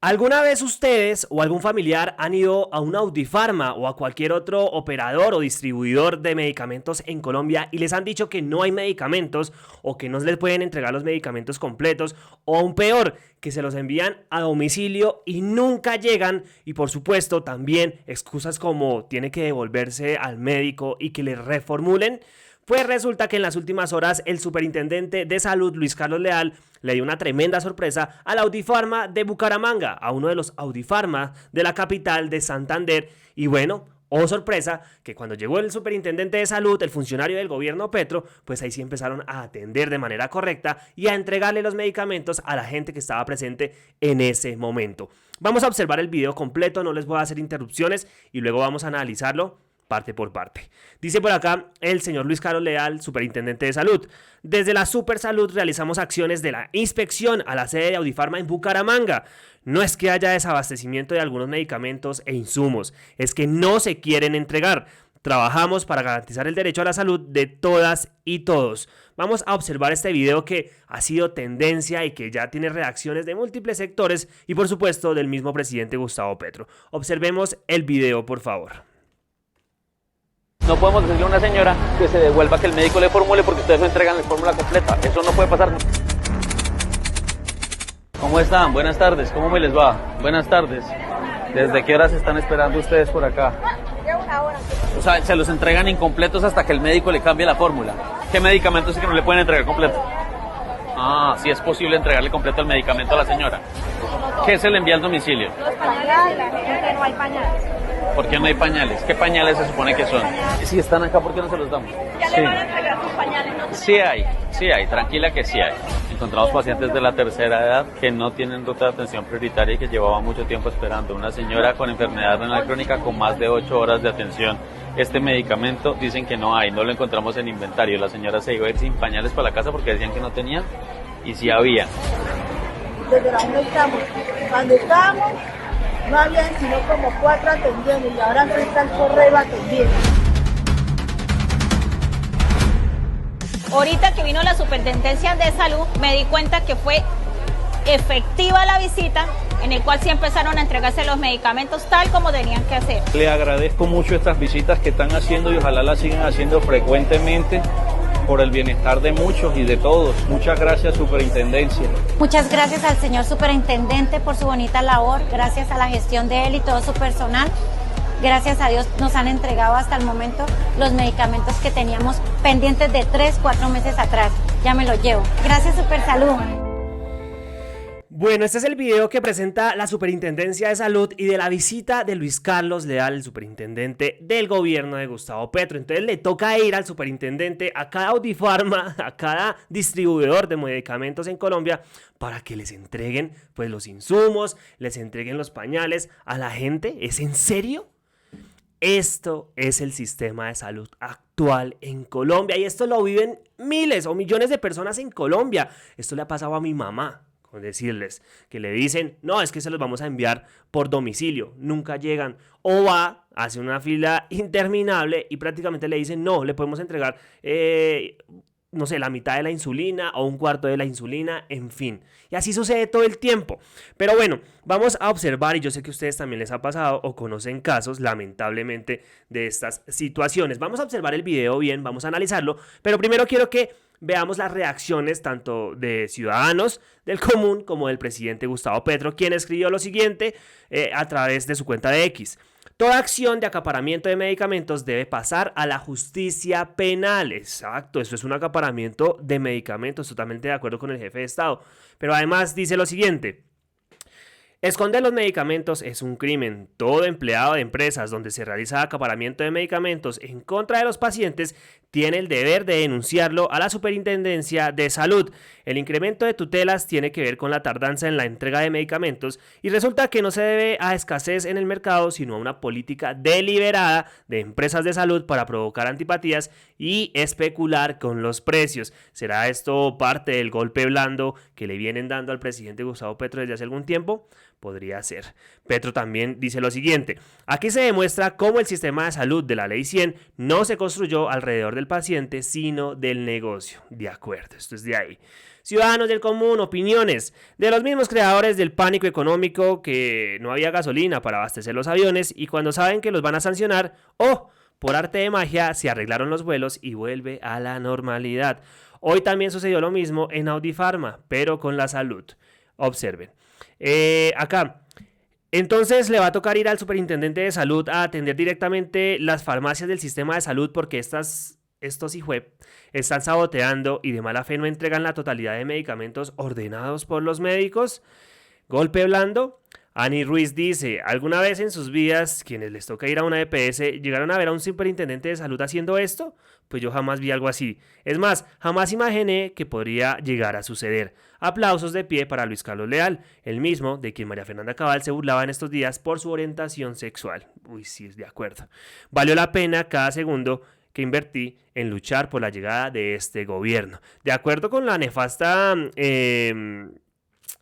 ¿Alguna vez ustedes o algún familiar han ido a una Audiofarma o a cualquier otro operador o distribuidor de medicamentos en Colombia y les han dicho que no hay medicamentos o que no les pueden entregar los medicamentos completos o aún peor, que se los envían a domicilio y nunca llegan? Y por supuesto también excusas como tiene que devolverse al médico y que le reformulen. Pues resulta que en las últimas horas el superintendente de salud, Luis Carlos Leal, le dio una tremenda sorpresa a la Audiofarma de Bucaramanga, a uno de los Audiofarma de la capital de Santander. Y bueno, oh sorpresa, que cuando llegó el superintendente de salud, el funcionario del gobierno Petro, pues ahí sí empezaron a atender de manera correcta y a entregarle los medicamentos a la gente que estaba presente en ese momento. Vamos a observar el video completo, no les voy a hacer interrupciones y luego vamos a analizarlo parte por parte. Dice por acá el señor Luis Carlos Leal, superintendente de salud: desde la Supersalud realizamos acciones de la inspección a la sede de Audiofarma en Bucaramanga. No es que haya desabastecimiento de algunos medicamentos e insumos, es que no se quieren entregar. Trabajamos para garantizar el derecho a la salud de todas y todos. Vamos a observar este video que ha sido tendencia y que ya tiene reacciones de múltiples sectores y por supuesto del mismo presidente Gustavo Petro. Observemos el video, por favor. No podemos decirle a una señora que se devuelva, que el médico le formule, porque ustedes no entregan la fórmula completa. Eso no puede pasar. ¿Cómo están? Buenas tardes. ¿Cómo me les va? Buenas tardes. ¿Desde qué horas están esperando ustedes por acá? Una hora. O sea, se los entregan incompletos hasta que el médico le cambie la fórmula. ¿Qué medicamentos es que no le pueden entregar completo? Ah, sí es posible entregarle completo el medicamento a la señora. ¿Qué se le envía al domicilio? Los pañales, porque no hay pañales. ¿Por qué no hay pañales? ¿Qué pañales se supone que son? Si están acá, ¿por qué no se los damos? Ya le van a entregar sus pañales, ¿no? Sí hay, tranquila que sí hay. Encontramos pacientes de la tercera edad que no tienen ruta de atención prioritaria y que llevaban mucho tiempo esperando. Una señora con enfermedad renal crónica con más de 8 horas de atención. Este medicamento dicen que no hay, no lo encontramos en inventario. La señora se iba a ir sin pañales para la casa porque decían que no tenía y sí había. Desde la 1 estamos. Cuando estábamos, no habían sino como 4 atendiendo y ahora no está el correo atendiendo. Ahorita que vino la Superintendencia de Salud, me di cuenta que fue efectiva la visita, en el cual sí empezaron a entregarse los medicamentos tal como tenían que hacer. Le agradezco mucho estas visitas que están haciendo y ojalá las sigan haciendo frecuentemente por el bienestar de muchos y de todos. Muchas gracias, Superintendencia. Muchas gracias al señor superintendente por su bonita labor, gracias a la gestión de él y todo su personal. Gracias a Dios nos han entregado hasta el momento los medicamentos que teníamos pendientes de 3-4 meses atrás. Ya me los llevo. Gracias, Supersalud. Bueno, este es el video que presenta la Superintendencia de Salud y de la visita de Luis Carlos Leal, el superintendente del gobierno de Gustavo Petro. Entonces le toca ir al superintendente a cada Audiofarma, a cada distribuidor de medicamentos en Colombia para que les entreguen pues los insumos, les entreguen los pañales a la gente. ¿Es en serio? Esto es el sistema de salud actual en Colombia y esto lo viven miles o millones de personas en Colombia. Esto le ha pasado a mi mamá. Decirles que le dicen, no, es que se los vamos a enviar por domicilio, nunca llegan, o va, hace una fila interminable y prácticamente le dicen, no, le podemos entregar, no sé, la mitad de la insulina o un cuarto de la insulina, en fin, y así sucede todo el tiempo. Pero bueno, vamos a observar, y yo sé que a ustedes también les ha pasado o conocen casos, lamentablemente, de estas situaciones. Vamos a observar el video bien, vamos a analizarlo, pero primero quiero que veamos las reacciones tanto de ciudadanos del común como del presidente Gustavo Petro, quien escribió lo siguiente a través de su cuenta de X. Toda acción de acaparamiento de medicamentos debe pasar a la justicia penal. Exacto, eso es un acaparamiento de medicamentos, totalmente de acuerdo con el jefe de Estado. Pero además dice lo siguiente: esconder los medicamentos es un crimen. Todo empleado de empresas donde se realiza acaparamiento de medicamentos en contra de los pacientes tiene el deber de denunciarlo a la Superintendencia de Salud. El incremento de tutelas tiene que ver con la tardanza en la entrega de medicamentos y resulta que no se debe a escasez en el mercado, sino a una política deliberada de empresas de salud para provocar antipatías y especular con los precios. ¿Será esto parte del golpe blando que le vienen dando al presidente Gustavo Petro desde hace algún tiempo? podría ser. Petro también dice lo siguiente: aquí se demuestra cómo el sistema de salud de la Ley 100 no se construyó alrededor del paciente, sino del negocio. De acuerdo, esto es de ahí. Ciudadanos del común, opiniones de los mismos creadores del pánico económico, que no había gasolina para abastecer los aviones y cuando saben que los van a sancionar, por arte de magia se arreglaron los vuelos y vuelve a la normalidad. Hoy también sucedió lo mismo en Audifarma, pero con la salud. Observen. Acá. Entonces le va a tocar ir al superintendente de salud a atender directamente las farmacias del sistema de salud porque estos hijuep están saboteando y de mala fe no entregan la totalidad de medicamentos ordenados por los médicos. Golpe blando. Ani Ruiz dice: ¿alguna vez en sus vidas, quienes les toca ir a una EPS, llegaron a ver a un superintendente de salud haciendo esto? Pues yo jamás vi algo así. Es más, jamás imaginé que podría llegar a suceder. Aplausos de pie para Luis Carlos Leal, el mismo de quien María Fernanda Cabal se burlaba en estos días por su orientación sexual. Uy, sí, de acuerdo. Valió la pena cada segundo que invertí en luchar por la llegada de este gobierno. De acuerdo con la nefasta...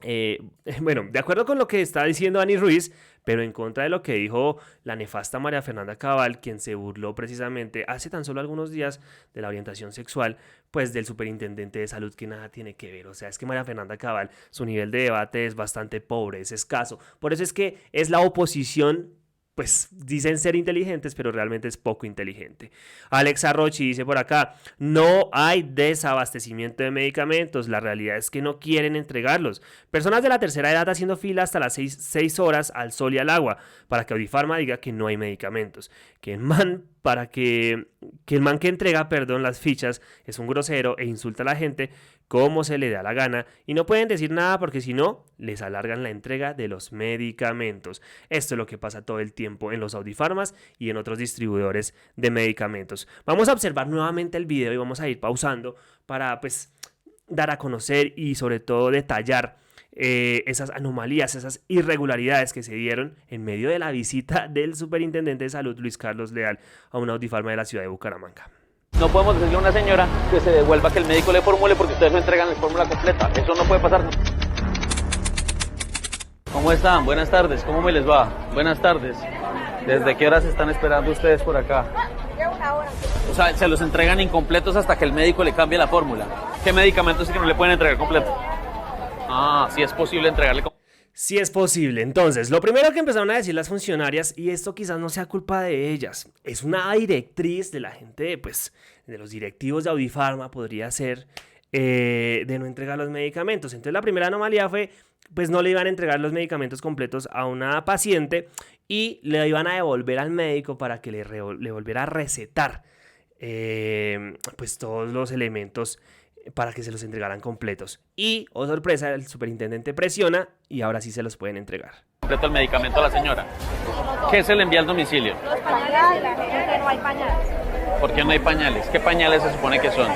de acuerdo con lo que está diciendo Ani Ruiz, pero en contra de lo que dijo la nefasta María Fernanda Cabal, quien se burló precisamente hace tan solo algunos días de la orientación sexual, pues del superintendente de salud, que nada tiene que ver. O sea, es que María Fernanda Cabal, su nivel de debate es bastante pobre, es escaso. Por eso es que es la oposición. Pues dicen ser inteligentes, pero realmente es poco inteligente. Alexa Rochi dice por acá: no hay desabastecimiento de medicamentos, la realidad es que no quieren entregarlos. Personas de la tercera edad haciendo fila hasta las 6 horas al sol y al agua para que Audifarma diga que no hay medicamentos. Que el man que entrega las fichas es un grosero e insulta a la gente como se le da la gana y no pueden decir nada porque si no, les alargan la entrega de los medicamentos. Esto es lo que pasa todo el tiempo en los Audifarmas y en otros distribuidores de medicamentos. Vamos a observar nuevamente el video y vamos a ir pausando para dar a conocer y sobre todo detallar esas anomalías, esas irregularidades que se dieron en medio de la visita del superintendente de salud Luis Carlos Leal a una Audifarma de la ciudad de Bucaramanga. No podemos decirle a una señora que se devuelva, que el médico le formule porque ustedes no entregan la fórmula completa. Eso no puede pasar. ¿Cómo están? Buenas tardes. ¿Cómo me les va? Buenas tardes. ¿Desde qué horas están esperando ustedes por acá? O sea, se los entregan incompletos hasta que el médico le cambie la fórmula. ¿Qué medicamentos es que no le pueden entregar completo? Ah, sí es posible entregarle completo. Sí es posible. Entonces, lo primero que empezaron a decir las funcionarias, y esto quizás no sea culpa de ellas, es una directriz de la gente, de los directivos de Audifarma, podría ser, de no entregar los medicamentos. Entonces, la primera anomalía fue, no le iban a entregar los medicamentos completos a una paciente y le iban a devolver al médico para que le volviera a recetar, todos los elementos para que se los entregaran completos. Y, oh sorpresa, el superintendente presiona y ahora sí se los pueden entregar. Completo el medicamento a la señora. ¿Qué se le envía al domicilio? Los pañales, porque no hay pañales. ¿Por qué no hay pañales? ¿Qué pañales se supone que son?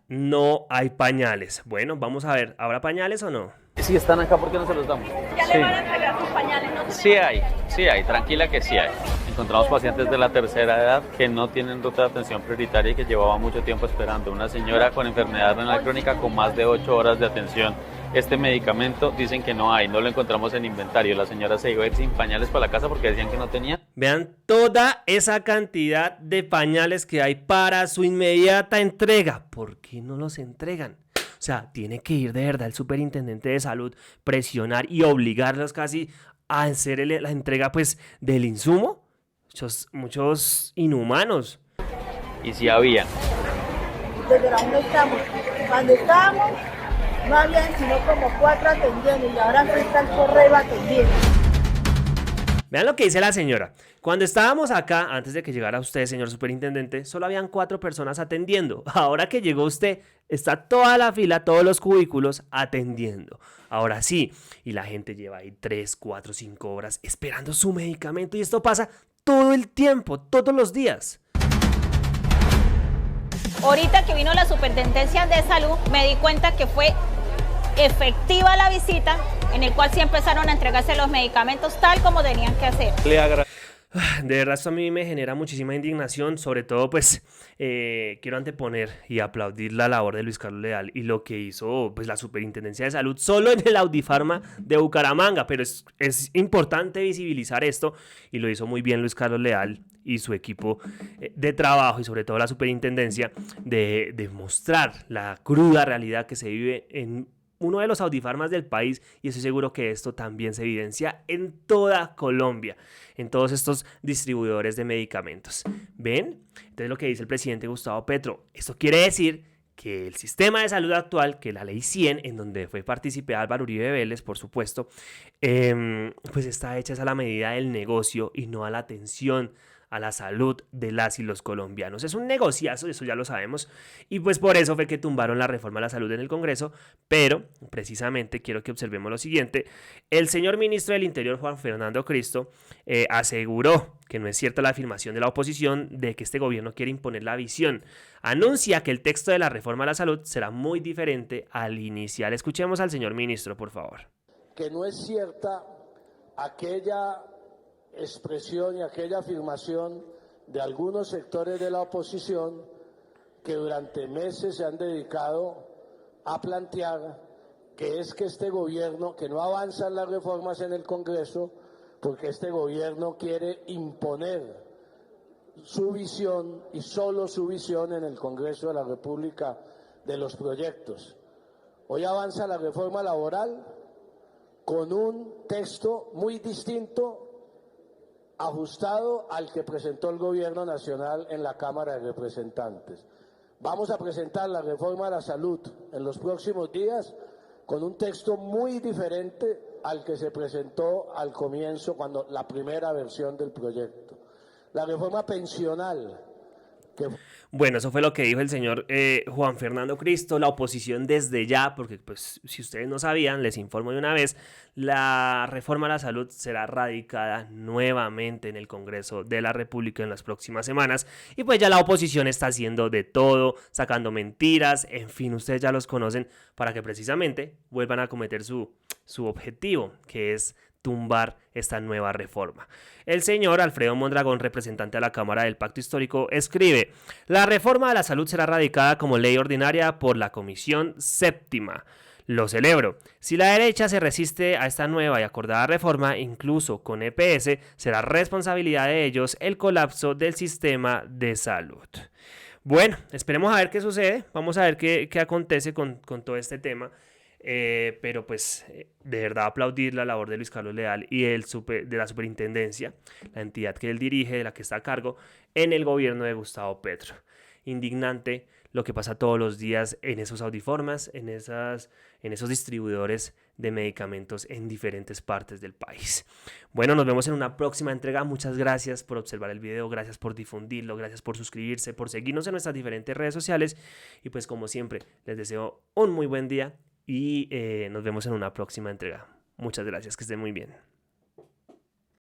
No hay pañales. Bueno, vamos a ver, ¿habrá pañales o no? Si están acá, ¿por qué no se los damos? Ya le van a entregar sus pañales, ¿no? Sí hay, tranquila que sí hay. Encontramos pacientes de la tercera edad que no tienen ruta de atención prioritaria y que llevaban mucho tiempo esperando. Una señora con enfermedad renal crónica con más de 8 horas de atención. Este medicamento dicen que no hay, no lo encontramos en inventario. La señora se iba a ir sin pañales para la casa porque decían que no tenía. Vean toda esa cantidad de pañales que hay para su inmediata entrega. ¿Por qué no los entregan? O sea, tiene que ir de verdad el superintendente de salud, presionar y obligarlos casi a hacer la entrega del insumo. Muchos inhumanos. Y sí había. Desde la 1 estamos. Cuando estábamos, no habían sino como 4 atendiendo y ahora está el correo atendiendo. Vean lo que dice la señora. Cuando estábamos acá, antes de que llegara usted, señor superintendente, solo habían 4 personas atendiendo. Ahora que llegó usted, está toda la fila, todos los cubículos atendiendo. Ahora sí, y la gente lleva ahí 3, 4, 5 horas esperando su medicamento y esto pasa todo el tiempo, todos los días. Ahorita que vino la Superintendencia de Salud, me di cuenta que fue efectiva la visita, en el cual sí empezaron a entregarse los medicamentos tal como tenían que hacer. De verdad esto a mí me genera muchísima indignación, sobre todo pues quiero anteponer y aplaudir la labor de Luis Carlos Leal y lo que hizo pues la Superintendencia de Salud solo en el Audifarma de Bucaramanga, pero es importante visibilizar esto y lo hizo muy bien Luis Carlos Leal y su equipo de trabajo y sobre todo la Superintendencia de mostrar la cruda realidad que se vive en uno de los audifarmas del país, y estoy seguro que esto también se evidencia en toda Colombia, en todos estos distribuidores de medicamentos. ¿Ven? Entonces lo que dice el presidente Gustavo Petro, esto quiere decir que el sistema de salud actual, que la ley 100, en donde fue partícipe Álvaro Uribe Vélez, por supuesto, pues está hecha a la medida del negocio y no a la atención a la salud de las y los colombianos. Es un negociazo, eso ya lo sabemos, y pues por eso fue que tumbaron la reforma a la salud en el Congreso, pero precisamente quiero que observemos lo siguiente. El señor ministro del Interior, Juan Fernando Cristo, aseguró que no es cierta la afirmación de la oposición de que este gobierno quiere imponer la visión. Anuncia que el texto de la reforma a la salud será muy diferente al inicial. Escuchemos al señor ministro, por favor. Que no es cierta aquella expresión y aquella afirmación de algunos sectores de la oposición que durante meses se han dedicado a plantear que es que este gobierno, que no avanzan las reformas en el Congreso, porque este gobierno quiere imponer su visión y solo su visión en el Congreso de la República de los proyectos. Hoy avanza la reforma laboral con un texto muy distinto, ajustado al que presentó el Gobierno Nacional en la Cámara de Representantes. Vamos a presentar la reforma a la salud en los próximos días con un texto muy diferente al que se presentó al comienzo, cuando la primera versión del proyecto. La reforma pensional. Bueno, eso fue lo que dijo el señor Juan Fernando Cristo. La oposición desde ya, porque pues si ustedes no sabían, les informo de una vez, la reforma a la salud será radicada nuevamente en el Congreso de la República en las próximas semanas, y pues ya la oposición está haciendo de todo, sacando mentiras, en fin, ustedes ya los conocen, para que precisamente vuelvan a cometer su objetivo, que es tumbar esta nueva reforma. El señor Alfredo Mondragón, representante de la Cámara del Pacto Histórico, escribe: la reforma a la salud será radicada como ley ordinaria por la Comisión Séptima. Lo celebro. Si la derecha se resiste a esta nueva y acordada reforma, incluso con EPS, será responsabilidad de ellos el colapso del sistema de salud. Bueno, esperemos a ver qué sucede, vamos a ver qué acontece con todo este tema. Pero pues de verdad aplaudir la labor de Luis Carlos Leal y de la superintendencia, la entidad que él dirige, de la que está a cargo en el gobierno de Gustavo Petro. Indignante lo que pasa todos los días en esos audiformas, en esos distribuidores de medicamentos en diferentes partes del país. Bueno, nos vemos en una próxima entrega. Muchas gracias por observar el video, gracias por difundirlo, gracias por suscribirse, por seguirnos en nuestras diferentes redes sociales, y pues como siempre les deseo un muy buen día y nos vemos en una próxima entrega. Muchas gracias, que estén muy bien.